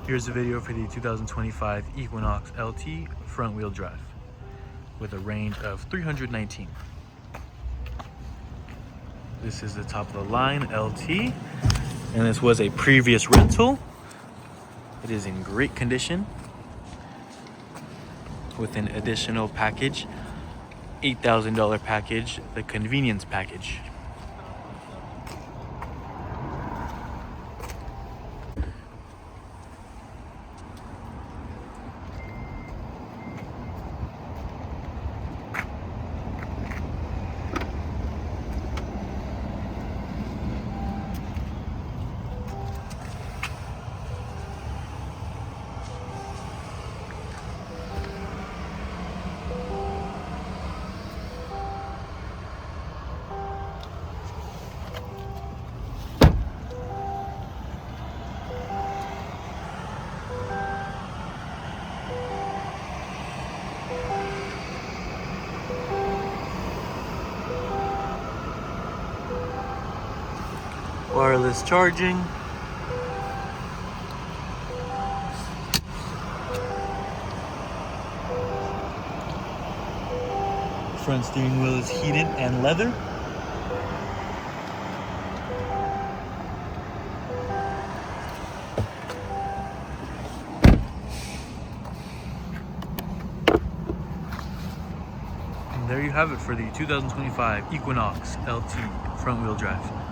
Here's a video for the 2025 Equinox LT front-wheel drive with a range of 319. This is the top of the line LT, and this was a previous rental. It is in great condition with an additional package, $8,000 package, the convenience package. Wireless charging. Front steering wheel is heated and leather. And there you have it for the 2025 Equinox LT front wheel drive.